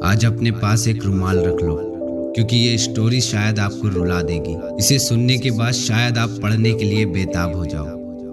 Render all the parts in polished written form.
आज अपने पास एक रुमाल रख लो, क्योंकि ये स्टोरी शायद आपको रुला देगी। इसे सुनने के बाद शायद आप पढ़ने के लिए बेताब हो जाओ,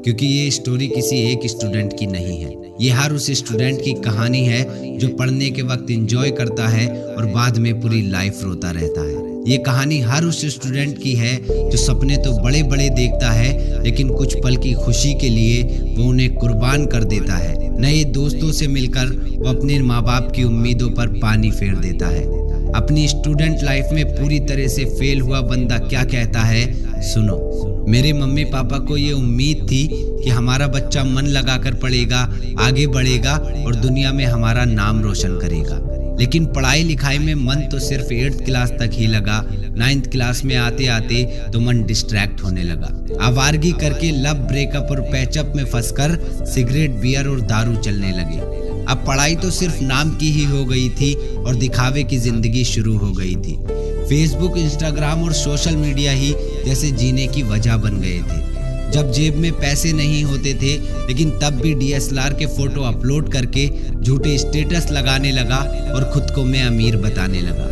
क्योंकि ये स्टोरी किसी एक स्टूडेंट की नहीं है। ये हर उस स्टूडेंट की कहानी है जो पढ़ने के वक्त एंजॉय करता है और बाद में पूरी लाइफ रोता रहता है। ये कहानी हर उस स्टूडेंट की है जो सपने तो बड़े बड़े देखता है, लेकिन कुछ पल की खुशी के लिए वो उन्हें कुर्बान कर देता है। नए दोस्तों से मिलकर वो अपने माँ बाप की उम्मीदों पर पानी फेर देता है। अपनी स्टूडेंट लाइफ में पूरी तरह से फेल हुआ बंदा क्या कहता है, सुनो। मेरे मम्मी पापा को ये उम्मीद थी कि हमारा बच्चा मन लगाकर पढ़ेगा, आगे बढ़ेगा और दुनिया में हमारा नाम रोशन करेगा। लेकिन पढ़ाई लिखाई में मन तो सिर्फ 8th क्लास तक ही लगा। 9th क्लास में आते आते तो मन डिस्ट्रैक्ट होने लगा। आवारगी करके लव, ब्रेकअप और पैचअप में फंसकर सिगरेट, बियर और दारू चलने लगे। अब पढ़ाई तो सिर्फ नाम की ही हो गई थी और दिखावे की जिंदगी शुरू हो गई थी। फेसबुक, इंस्टाग्राम और सोशल मीडिया ही जैसे जीने की वजह बन गए थे। जब जेब में पैसे नहीं होते थे, लेकिन तब भी DSLR के फोटो अपलोड करके झूठे स्टेटस लगाने लगा और खुद को मैं अमीर बताने लगा।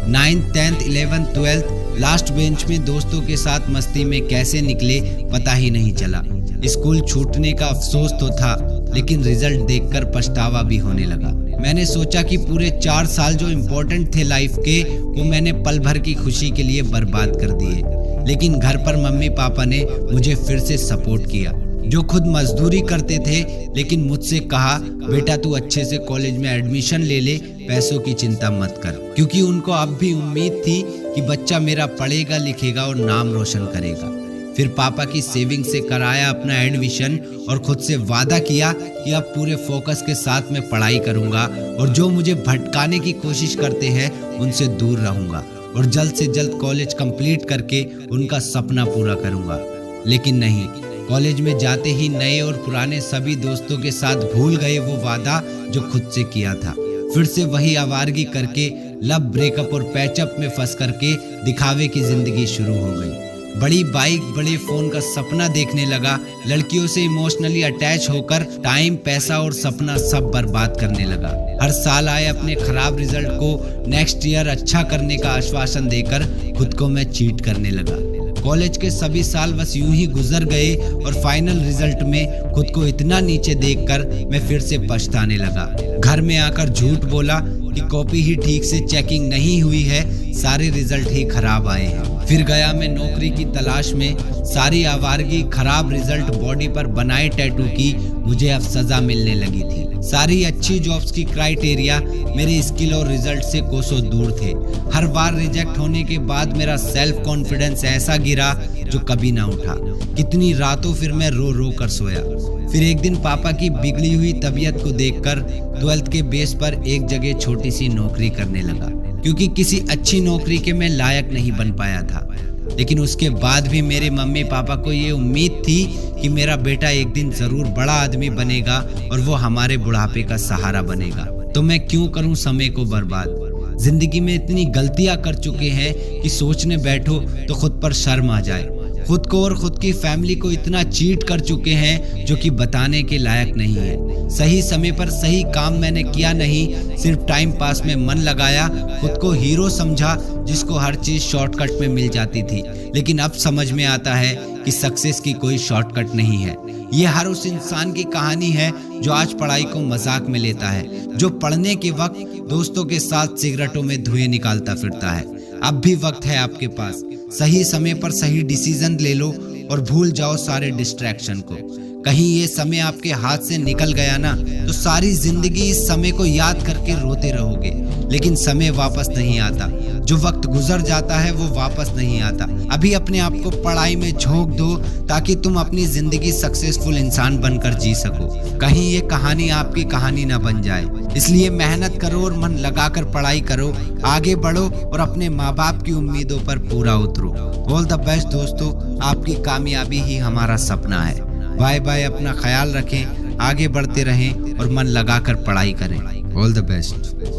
9th, 10th, 11th, 12th last bench में दोस्तों के साथ मस्ती में कैसे निकले पता ही नहीं चला। स्कूल छूटने का अफसोस तो था, लेकिन रिजल्ट देखकर पछतावा भी होने लगा। मैंने सोचा कि पूरे 4 साल जो इम्पोर्टेंट थे लाइफ के, वो मैंने पल भर की खुशी के लिए बर्बाद कर दिए। लेकिन घर पर मम्मी पापा ने मुझे फिर से सपोर्ट किया, जो खुद मजदूरी करते थे, लेकिन मुझसे कहा, बेटा तू अच्छे से कॉलेज में एडमिशन ले ले, पैसों की चिंता मत कर। क्योंकि उनको अब भी उम्मीद थी कि बच्चा मेरा पढ़ेगा, लिखेगा और नाम रोशन करेगा। फिर पापा की सेविंग से कराया अपना एडमिशन और खुद से वादा किया कि अब पूरे फोकस के साथ मैं पढ़ाई करूंगा और जो मुझे भटकाने की कोशिश करते हैं उनसे दूर रहूंगा और जल्द से जल्द कॉलेज कंप्लीट करके उनका सपना पूरा करूंगा। लेकिन नहीं, कॉलेज में जाते ही नए और पुराने सभी दोस्तों के साथ भूल गए वो वादा जो खुद से किया था। फिर से वही आवारगी करके लव, ब्रेकअप और पैचअप में फंस करके दिखावे की जिंदगी शुरू हो गई। बड़ी बाइक, बड़े फोन का सपना देखने लगा। लड़कियों से इमोशनली अटैच होकर टाइम, पैसा और सपना सब बर्बाद करने लगा। हर साल आए अपने खराब रिजल्ट को नेक्स्ट ईयर अच्छा करने का आश्वासन देकर खुद को मैं चीट करने लगा। कॉलेज के सभी साल बस यूं ही गुजर गए और फाइनल रिजल्ट में खुद को इतना नीचे देखकर मैं फिर से पछताने लगा। घर में आकर झूठ बोला कि कॉपी ही ठीक से चेकिंग नहीं हुई है, सारे रिजल्ट ही खराब आए हैं। फिर गया मैं नौकरी की तलाश में। सारी आवारगी, खराब रिजल्ट, बॉडी पर बनाए टैटू की मुझे अब सजा मिलने लगी थी। सारी अच्छी जॉब्स की क्राइटेरिया मेरे स्किल और रिजल्ट से कोसों दूर थे। हर बार रिजेक्ट होने के बाद मेरा सेल्फ कॉन्फिडेंस ऐसा गिरा जो कभी ना उठा। कितनी रातों फिर मैं रो रो कर सोया। फिर एक दिन पापा की बिगड़ी हुई तबीयत को देखकर 12th के बेस पर एक जगह छोटी सी नौकरी करने लगा, क्योंकि किसी अच्छी नौकरी के मैं लायक नहीं बन पाया था। लेकिन उसके बाद भी मेरे मम्मी पापा को ये उम्मीद थी कि मेरा बेटा एक दिन जरूर बड़ा आदमी बनेगा और वो हमारे बुढ़ापे का सहारा बनेगा। तो मैं क्यों करूं समय को बर्बाद। जिंदगी में इतनी गलतियां कर चुके हैं कि सोचने बैठो तो खुद पर शर्म आ जाए। खुद को और खुद की फैमिली को इतना चीट कर चुके हैं जो कि बताने के लायक नहीं है। सही समय पर सही काम मैंने किया नहीं, सिर्फ टाइम पास में मन लगाया, खुद को हीरो समझा जिसको हर चीज शॉर्टकट में मिल जाती थी। लेकिन अब समझ में आता है कि सक्सेस की कोई शॉर्टकट नहीं है। ये हर उस इंसान की कहानी है जो आज पढ़ाई को मजाक में लेता है, जो पढ़ने के वक्त दोस्तों के साथ सिगरेटों में धुएं निकालता फिरता है। अब भी वक्त है आपके पास, सही समय पर सही डिसीजन ले लो और भूल जाओ सारे डिस्ट्रैक्शन को। कहीं ये समय आपके हाथ से निकल गया ना, तो सारी जिंदगी इस समय को याद करके रोते रहोगे। लेकिन समय वापस नहीं आता, जो वक्त गुजर जाता है वो वापस नहीं आता। अभी अपने आप को पढ़ाई में झोंक दो ताकि तुम अपनी जिंदगी सक्सेसफुल इंसान बनकर जी सको। कहीं ये कहानी आपकी कहानी ना बन जाए। इसलिए मेहनत करो और मन लगाकर पढ़ाई करो, आगे बढ़ो और अपने माँ बाप की उम्मीदों पर पूरा उतरो। ऑल द बेस्ट दोस्तों, आपकी कामयाबी ही हमारा सपना है। बाय बाय, अपना ख्याल रखें, आगे बढ़ते रहें और मन लगाकर पढ़ाई करें। All the best.